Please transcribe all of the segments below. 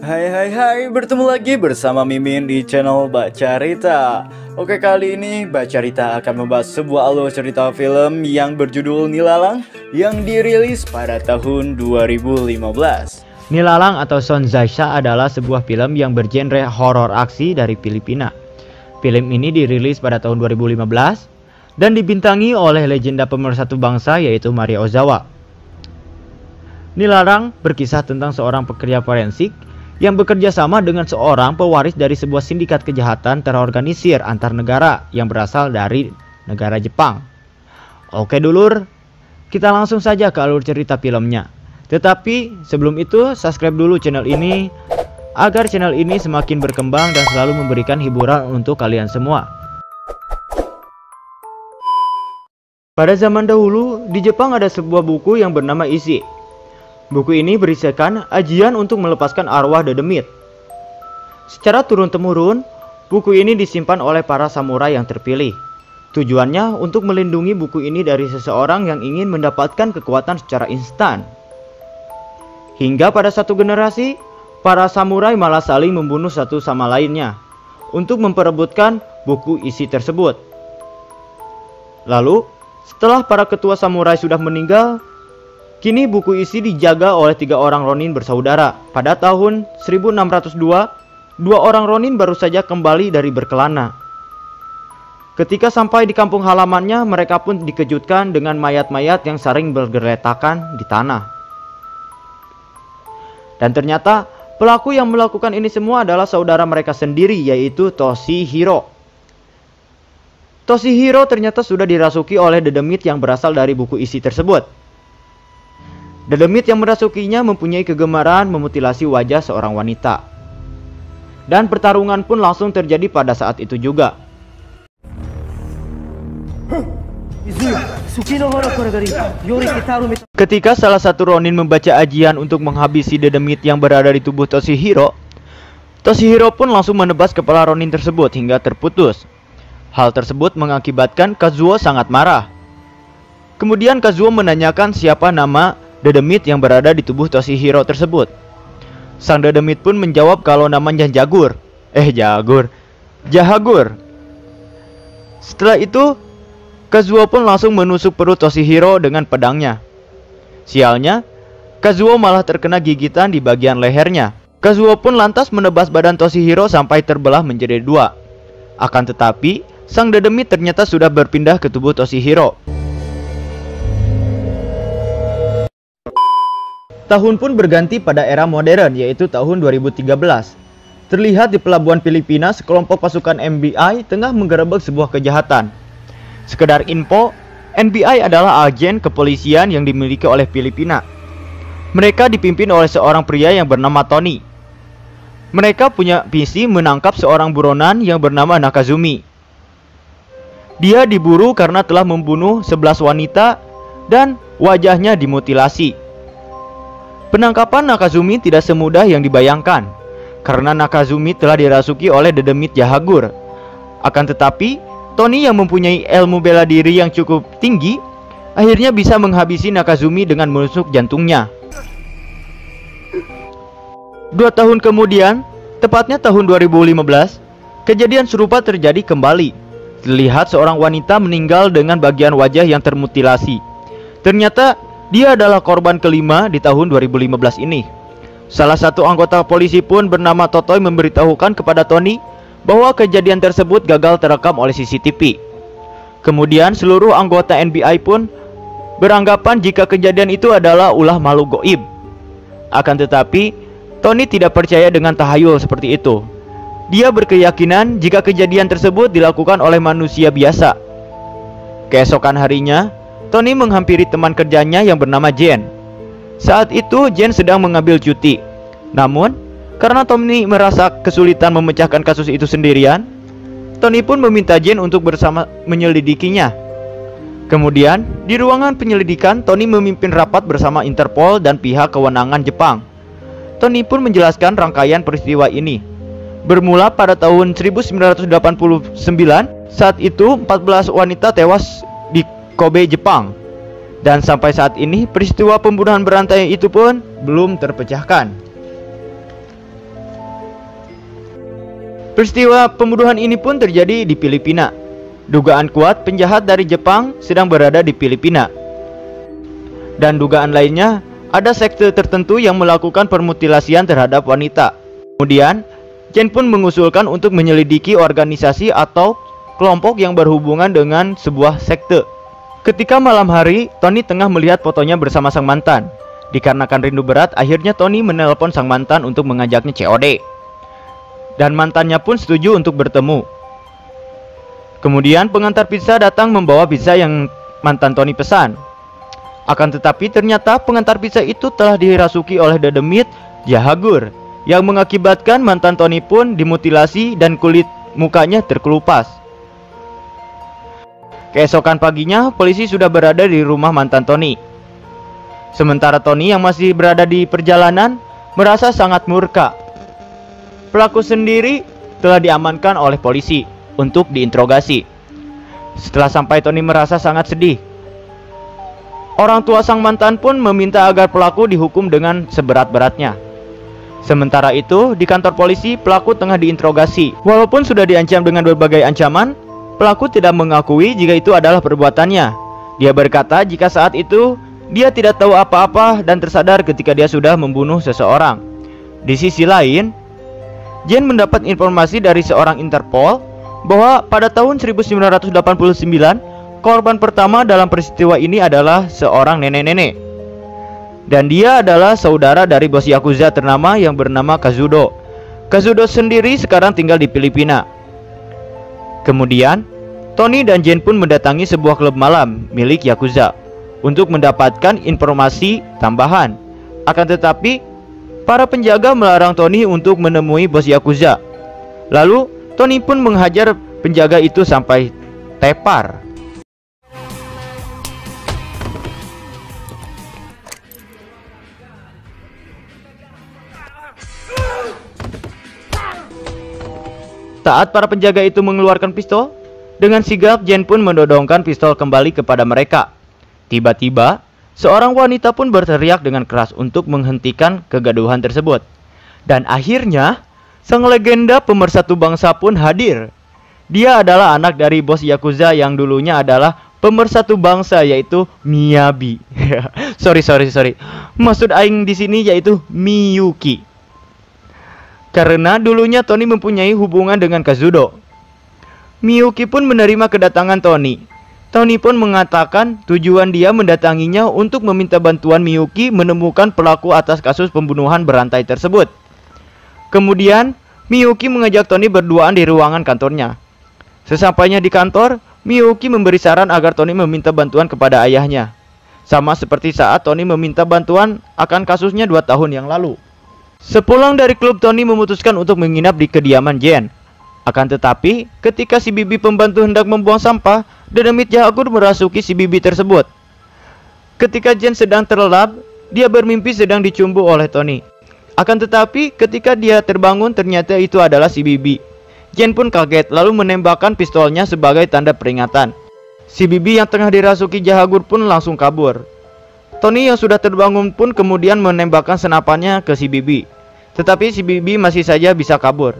Hai, bertemu lagi bersama Mimin di channel Baca Rita. Oke, kali ini Baca Rita akan membahas sebuah alur cerita film yang berjudul Nilalang yang dirilis pada tahun 2015. Nilalang atau Son Zaisha adalah sebuah film yang bergenre horor aksi dari Filipina. Film ini dirilis pada tahun 2015 dan dibintangi oleh legenda pemersatu bangsa yaitu Maria Ozawa. Nilalang berkisah tentang seorang pekerja forensik yang bekerja sama dengan seorang pewaris dari sebuah sindikat kejahatan terorganisir antar negara yang berasal dari negara Jepang. Oke dulur, kita langsung saja ke alur cerita filmnya. Tetapi sebelum itu subscribe dulu channel ini agar channel ini semakin berkembang dan selalu memberikan hiburan untuk kalian semua. Pada zaman dahulu di Jepang ada sebuah buku yang bernama Isi. Buku ini berisikan ajian untuk melepaskan arwah dedemit. Secara turun-temurun, buku ini disimpan oleh para samurai yang terpilih. Tujuannya untuk melindungi buku ini dari seseorang yang ingin mendapatkan kekuatan secara instan. Hingga pada satu generasi, para samurai malah saling membunuh satu sama lainnya untuk memperebutkan buku isi tersebut. Lalu, setelah para ketua samurai sudah meninggal, kini buku isi dijaga oleh 3 orang ronin bersaudara. Pada tahun 1602, 2 orang ronin baru saja kembali dari berkelana. Ketika sampai di kampung halamannya, mereka pun dikejutkan dengan mayat-mayat yang sering bergeretakan di tanah. Dan ternyata pelaku yang melakukan ini semua adalah saudara mereka sendiri, yaitu Toshihiro. Toshihiro ternyata sudah dirasuki oleh dedemit yang berasal dari buku isi tersebut. Dedemit yang merasukinya mempunyai kegemaran memutilasi wajah seorang wanita. Dan pertarungan pun langsung terjadi pada saat itu juga. Ketika salah satu ronin membaca ajian untuk menghabisi dedemit yang berada di tubuh Toshihiro, Toshihiro pun langsung menebas kepala ronin tersebut hingga terputus. Hal tersebut mengakibatkan Kazuo sangat marah. Kemudian Kazuo menanyakan siapa nama dedemit yang berada di tubuh Toshihiro tersebut. Sang dedemit pun menjawab kalau namanya Jahagur. Setelah itu, Kazuo pun langsung menusuk perut Toshihiro dengan pedangnya. Sialnya, Kazuo malah terkena gigitan di bagian lehernya. Kazuo pun lantas menebas badan Toshihiro sampai terbelah menjadi 2. Akan tetapi, sang dedemit ternyata sudah berpindah ke tubuh Toshihiro. Tahun pun berganti pada era modern, yaitu tahun 2013. Terlihat di pelabuhan Filipina, sekelompok pasukan NBI tengah menggerebek sebuah kejahatan. Sekedar info, NBI adalah agen kepolisian yang dimiliki oleh Filipina. Mereka dipimpin oleh seorang pria yang bernama Tony. Mereka punya misi menangkap seorang buronan yang bernama Nakazumi. Dia diburu karena telah membunuh 11 wanita dan wajahnya dimutilasi. Penangkapan Nakazumi tidak semudah yang dibayangkan, karena Nakazumi telah dirasuki oleh dedemit Jahagur. Akan tetapi, Tony yang mempunyai ilmu bela diri yang cukup tinggi, akhirnya bisa menghabisi Nakazumi dengan menusuk jantungnya. 2 tahun kemudian, tepatnya tahun 2015, kejadian serupa terjadi kembali. Terlihat seorang wanita meninggal dengan bagian wajah yang termutilasi. Ternyata dia adalah korban kelima di tahun 2015 ini. Salah satu anggota polisi pun bernama Totoy memberitahukan kepada Tony bahwa kejadian tersebut gagal terekam oleh CCTV. Kemudian seluruh anggota NBI pun beranggapan jika kejadian itu adalah ulah makhluk gaib. Akan tetapi, Tony tidak percaya dengan tahayul seperti itu. Dia berkeyakinan jika kejadian tersebut dilakukan oleh manusia biasa. Keesokan harinya, Tony menghampiri teman kerjanya yang bernama Jen. Saat itu Jen sedang mengambil cuti. Namun, karena Tony merasa kesulitan memecahkan kasus itu sendirian, Tony pun meminta Jen untuk bersama menyelidikinya. Kemudian, di ruangan penyelidikan, Tony memimpin rapat bersama Interpol dan pihak kewenangan Jepang. Tony pun menjelaskan rangkaian peristiwa ini. Bermula pada tahun 1989, saat itu 14 wanita tewas di Kobe, Jepang. Dan sampai saat ini peristiwa pembunuhan berantai itu pun belum terpecahkan. Peristiwa pembunuhan ini pun terjadi di Filipina. Dugaan kuat penjahat dari Jepang sedang berada di Filipina. Dan dugaan lainnya, ada sekte tertentu yang melakukan permutilasian terhadap wanita. Kemudian, Jen pun mengusulkan untuk menyelidiki organisasi atau kelompok yang berhubungan dengan sebuah sekte. Ketika malam hari, Tony tengah melihat fotonya bersama sang mantan. Dikarenakan rindu berat, akhirnya Tony menelpon sang mantan untuk mengajaknya COD. Dan mantannya pun setuju untuk bertemu. Kemudian pengantar pizza datang membawa pizza yang mantan Tony pesan. Akan tetapi ternyata pengantar pizza itu telah dirasuki oleh dedemit jahagur, yang mengakibatkan mantan Tony pun dimutilasi dan kulit mukanya terkelupas. Keesokan paginya, polisi sudah berada di rumah mantan Tony. Sementara Tony yang masih berada di perjalanan merasa sangat murka. Pelaku sendiri telah diamankan oleh polisi untuk diinterogasi. Setelah sampai, Tony merasa sangat sedih. Orang tua sang mantan pun meminta agar pelaku dihukum dengan seberat-beratnya. Sementara itu, di kantor polisi, pelaku tengah diinterogasi. Walaupun sudah diancam dengan berbagai ancaman, pelaku tidak mengakui jika itu adalah perbuatannya. Dia berkata jika saat itu dia tidak tahu apa-apa dan tersadar ketika dia sudah membunuh seseorang. Di sisi lain, Jen mendapat informasi dari seorang Interpol bahwa pada tahun 1989, korban pertama dalam peristiwa ini adalah seorang nenek-nenek. Dan dia adalah saudara dari bos Yakuza ternama yang bernama Kazudo. Kazudo sendiri sekarang tinggal di Filipina. Kemudian, Tony dan Jen pun mendatangi sebuah klub malam milik Yakuza untuk mendapatkan informasi tambahan. Akan tetapi, para penjaga melarang Tony untuk menemui bos Yakuza. Lalu, Tony pun menghajar penjaga itu sampai tepar. Saat para penjaga itu mengeluarkan pistol, dengan sigap Jen pun mendodongkan pistol kembali kepada mereka. Tiba-tiba, seorang wanita pun berteriak dengan keras untuk menghentikan kegaduhan tersebut. Dan akhirnya, sang legenda pemersatu bangsa pun hadir. Dia adalah anak dari bos Yakuza yang dulunya adalah pemersatu bangsa, yaitu Miyabi. sorry. Maksud aing di sini yaitu Miyuki. Karena dulunya Tony mempunyai hubungan dengan Kazudo. Miyuki pun menerima kedatangan Tony. Tony pun mengatakan tujuan dia mendatanginya untuk meminta bantuan Miyuki menemukan pelaku atas kasus pembunuhan berantai tersebut. Kemudian, Miyuki mengajak Tony berduaan di ruangan kantornya. Sesampainya di kantor, Miyuki memberi saran agar Tony meminta bantuan kepada ayahnya. Sama seperti saat Tony meminta bantuan akan kasusnya 2 tahun yang lalu. Sepulang dari klub, Tony memutuskan untuk menginap di kediaman Jen. Akan tetapi, ketika si bibi pembantu hendak membuang sampah, dedemit jahagur merasuki si bibi tersebut. Ketika Jen sedang terlelap, dia bermimpi sedang dicumbu oleh Tony. Akan tetapi, ketika dia terbangun, ternyata itu adalah si bibi. Jen pun kaget, lalu menembakkan pistolnya sebagai tanda peringatan. Si bibi yang tengah dirasuki jahagur pun langsung kabur. Tony yang sudah terbangun pun kemudian menembakkan senapannya ke si bibi. Tetapi si bibi masih saja bisa kabur.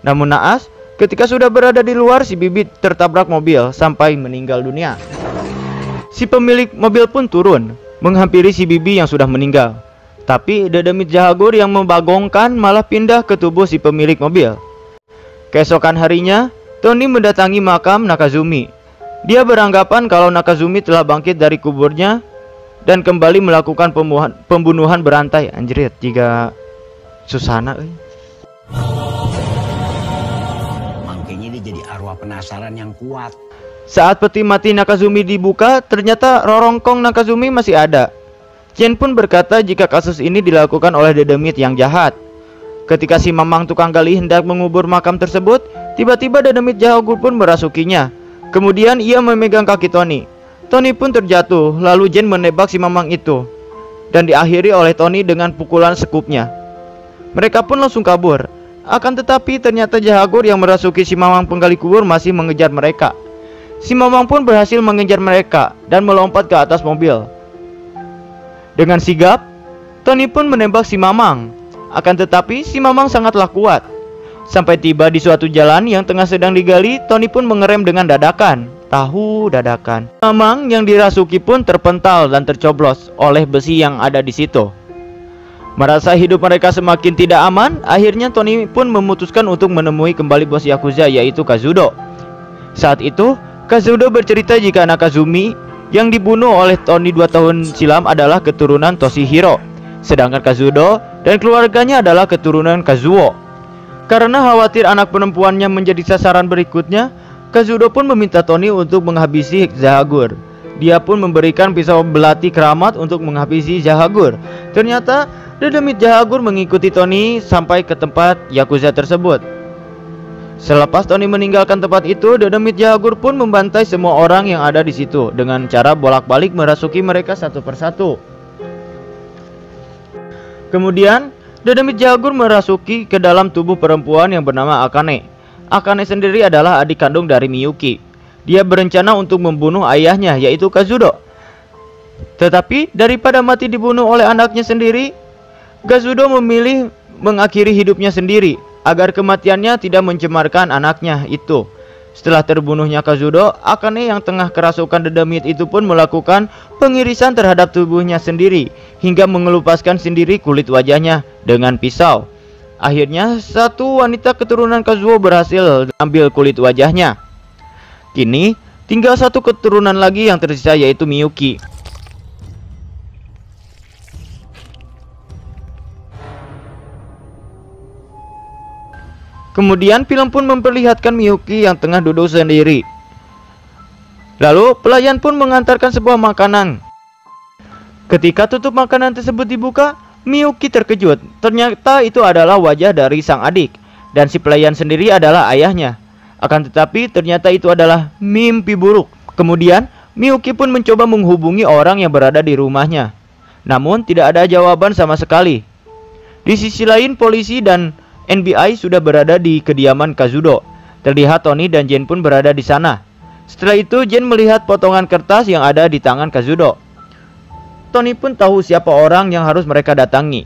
Namun naas, ketika sudah berada di luar, si bibi tertabrak mobil sampai meninggal dunia. Si pemilik mobil pun turun, menghampiri si bibi yang sudah meninggal. Tapi dedemit jahagur yang membagongkan malah pindah ke tubuh si pemilik mobil. Keesokan harinya, Tony mendatangi makam Nakazumi. Dia beranggapan kalau Nakazumi telah bangkit dari kuburnya dan kembali melakukan pembunuhan berantai. Anjrit, jika Susana makanya dia jadi arwah penasaran yang kuat. Saat peti mati Nakazumi dibuka, ternyata rorongkong Nakazumi masih ada. Jen pun berkata jika kasus ini dilakukan oleh dedemit yang jahat. Ketika si mamang tukang gali hendak mengubur makam tersebut, tiba-tiba dedemit jahagur pun merasukinya. Kemudian ia memegang kaki Tony. Tony pun terjatuh, lalu Jen menembak si mamang itu. Dan diakhiri oleh Tony dengan pukulan sekupnya. Mereka pun langsung kabur. Akan tetapi ternyata jahagur yang merasuki si mamang penggali kubur masih mengejar mereka. Si mamang pun berhasil mengejar mereka dan melompat ke atas mobil. Dengan sigap, Tony pun menembak si mamang. Akan tetapi si mamang sangatlah kuat. Sampai tiba di suatu jalan yang tengah sedang digali, Tony pun mengerem dengan dadakan. Tahu dadakan. Mamang yang dirasuki pun terpental dan tercoblos oleh besi yang ada di situ. Merasa hidup mereka semakin tidak aman, akhirnya Tony pun memutuskan untuk menemui kembali bos Yakuza, yaitu Kazudo. Saat itu, Kazudo bercerita jika anak Kazumi yang dibunuh oleh Tony 2 tahun silam adalah keturunan Toshihiro, sedangkan Kazudo dan keluarganya adalah keturunan Kazuo. Karena khawatir anak perempuannya menjadi sasaran berikutnya, Kazudo pun meminta Tony untuk menghabisi Zahagur. Dia pun memberikan pisau belati keramat untuk menghabisi Zahagur. Ternyata dedemit Zahagur mengikuti Tony sampai ke tempat Yakuza tersebut. Selepas Tony meninggalkan tempat itu, dedemit Zahagur pun membantai semua orang yang ada di situ dengan cara bolak-balik merasuki mereka satu persatu. Kemudian dedemit Zahagur merasuki ke dalam tubuh perempuan yang bernama Akane. Akane sendiri adalah adik kandung dari Miyuki. Dia berencana untuk membunuh ayahnya, yaitu Kazudo. Tetapi daripada mati dibunuh oleh anaknya sendiri, Kazudo memilih mengakhiri hidupnya sendiri agar kematiannya tidak mencemarkan anaknya itu. Setelah terbunuhnya Kazudo, Akane yang tengah kerasukan dedemit itu pun melakukan pengirisan terhadap tubuhnya sendiri hingga mengelupaskan sendiri kulit wajahnya dengan pisau. Akhirnya satu wanita keturunan Kazuo berhasil ambil kulit wajahnya. Kini tinggal satu keturunan lagi yang tersisa, yaitu Miyuki. Kemudian film pun memperlihatkan Miyuki yang tengah duduk sendiri. Lalu pelayan pun mengantarkan sebuah makanan. Ketika tutup makanan tersebut dibuka, Miyuki terkejut. Ternyata itu adalah wajah dari sang adik, dan si pelayan sendiri adalah ayahnya. Akan tetapi ternyata itu adalah mimpi buruk. Kemudian Miyuki pun mencoba menghubungi orang yang berada di rumahnya, namun tidak ada jawaban sama sekali. Di sisi lain, polisi dan NBI sudah berada di kediaman Kazudo. Terlihat Tony dan Jen pun berada di sana. Setelah itu Jen melihat potongan kertas yang ada di tangan Kazudo. Tony pun tahu siapa orang yang harus mereka datangi.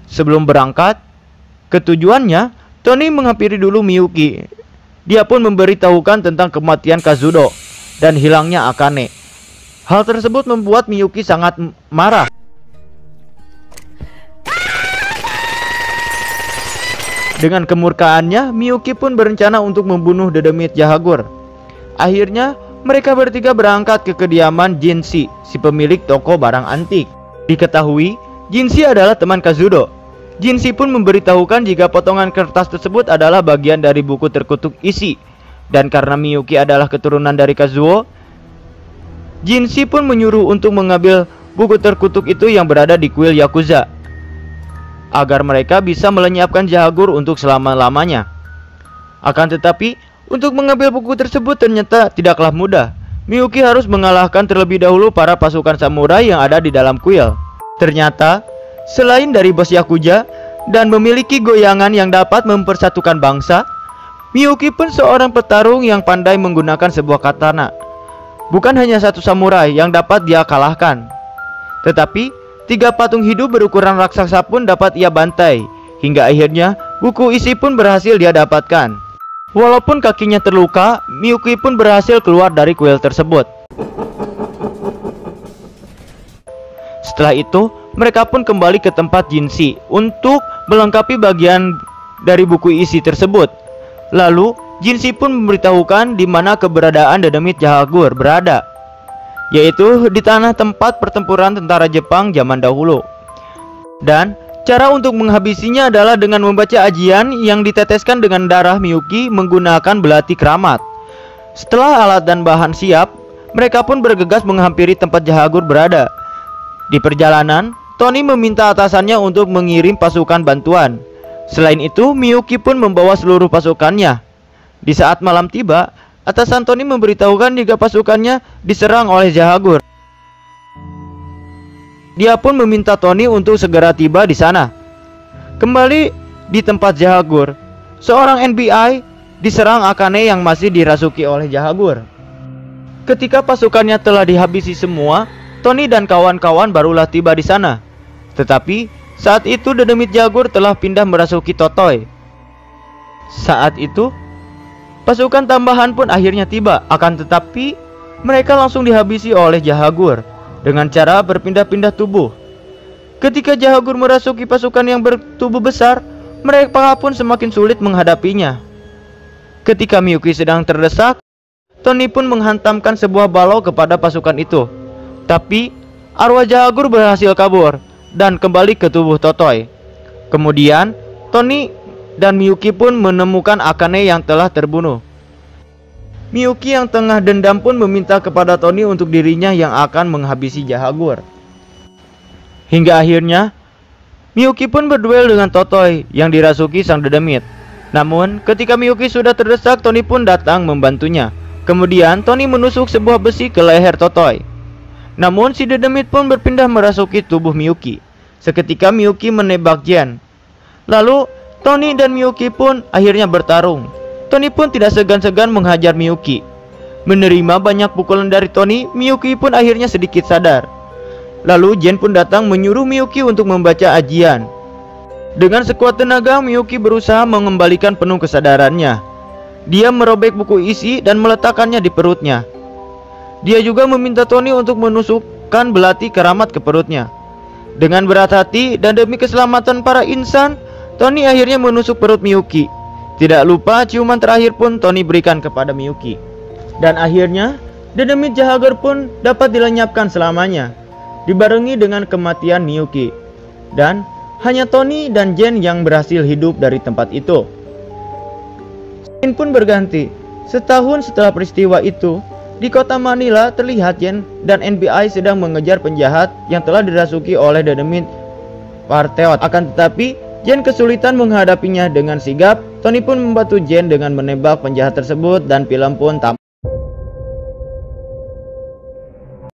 Sebelum berangkat ke tujuannya, Tony menghampiri dulu Miyuki. Dia pun memberitahukan tentang kematian Kazudo dan hilangnya Akane. Hal tersebut membuat Miyuki sangat marah. Dengan kemurkaannya, Miyuki pun berencana untuk membunuh dedemit Zahagur. Akhirnya, mereka bertiga berangkat ke kediaman Jinshi, si pemilik toko barang antik. Diketahui, Jinshi adalah teman Kazudo. Jinshi pun memberitahukan jika potongan kertas tersebut adalah bagian dari buku terkutuk isi. Dan karena Miyuki adalah keturunan dari Kazuo, Jinshi pun menyuruh untuk mengambil buku terkutuk itu yang berada di kuil Yakuza, agar mereka bisa melenyapkan Zahagur untuk selama-lamanya. Akan tetapi, untuk mengambil buku tersebut ternyata tidaklah mudah. Miyuki harus mengalahkan terlebih dahulu para pasukan samurai yang ada di dalam kuil. Ternyata, selain dari bos Yakuza dan memiliki goyangan yang dapat mempersatukan bangsa, Miyuki pun seorang petarung yang pandai menggunakan sebuah katana. Bukan hanya satu samurai yang dapat dia kalahkan, tetapi 3 patung hidup berukuran raksasa pun dapat ia bantai. Hingga akhirnya buku isi pun berhasil dia dapatkan. Walaupun kakinya terluka, Miyuki pun berhasil keluar dari kuil tersebut. Setelah itu, mereka pun kembali ke tempat Jinshi untuk melengkapi bagian dari buku isi tersebut. Lalu, Jinshi pun memberitahukan di mana keberadaan dedemit Zahagur berada, yaitu di tanah tempat pertempuran tentara Jepang zaman dahulu. Dan cara untuk menghabisinya adalah dengan membaca ajian yang diteteskan dengan darah Miyuki menggunakan belati keramat. Setelah alat dan bahan siap, mereka pun bergegas menghampiri tempat Zahagur berada. Di perjalanan, Tony meminta atasannya untuk mengirim pasukan bantuan. Selain itu, Miyuki pun membawa seluruh pasukannya. Di saat malam tiba, atasan Tony memberitahukan jika pasukannya diserang oleh Zahagur. Dia pun meminta Tony untuk segera tiba di sana. Kembali di tempat Zahagur, seorang NBI diserang Akane yang masih dirasuki oleh Zahagur. Ketika pasukannya telah dihabisi semua, Tony dan kawan-kawan barulah tiba di sana. Tetapi saat itu dedemit Zahagur telah pindah merasuki Totoi. Saat itu, pasukan tambahan pun akhirnya tiba, akan tetapi mereka langsung dihabisi oleh Jahagur dengan cara berpindah-pindah tubuh. Ketika Jahagur merasuki pasukan yang bertubuh besar, mereka pun semakin sulit menghadapinya. Ketika Miyuki sedang terdesak, Tony pun menghantamkan sebuah balau kepada pasukan itu. Tapi arwah Jahagur berhasil kabur dan kembali ke tubuh Totoi. Kemudian Tony dan Miyuki pun menemukan Akane yang telah terbunuh. Miyuki yang tengah dendam pun meminta kepada Tony untuk dirinya yang akan menghabisi Jahagur. Hingga akhirnya Miyuki pun berduel dengan Totoi yang dirasuki sang dedemit. Namun ketika Miyuki sudah terdesak, Tony pun datang membantunya. Kemudian Tony menusuk sebuah besi ke leher Totoi. Namun si dedemit pun berpindah merasuki tubuh Miyuki. Seketika Miyuki menembak Jen. Lalu Tony dan Miyuki pun akhirnya bertarung. Tony pun tidak segan-segan menghajar Miyuki. Menerima banyak pukulan dari Tony, Miyuki pun akhirnya sedikit sadar. Lalu Jen pun datang menyuruh Miyuki untuk membaca ajian. Dengan sekuat tenaga, Miyuki berusaha mengembalikan penuh kesadarannya. Dia merobek buku isi dan meletakkannya di perutnya. Dia juga meminta Tony untuk menusukkan belati keramat ke perutnya. Dengan berat hati dan demi keselamatan para insan, Tony akhirnya menusuk perut Miyuki. Tidak lupa ciuman terakhir pun Tony berikan kepada Miyuki. Dan akhirnya dedemit Jahagur pun dapat dilenyapkan selamanya, dibarengi dengan kematian Miyuki. Dan hanya Tony dan Jen yang berhasil hidup dari tempat itu. Scene pun berganti. Setahun setelah peristiwa itu, di kota Manila terlihat Jen dan NBI sedang mengejar penjahat yang telah dirasuki oleh dedemit Parteot. Akan tetapi Jen kesulitan menghadapinya dengan sigap. Tony pun membantu Jen dengan menembak penjahat tersebut dan film pun tamat.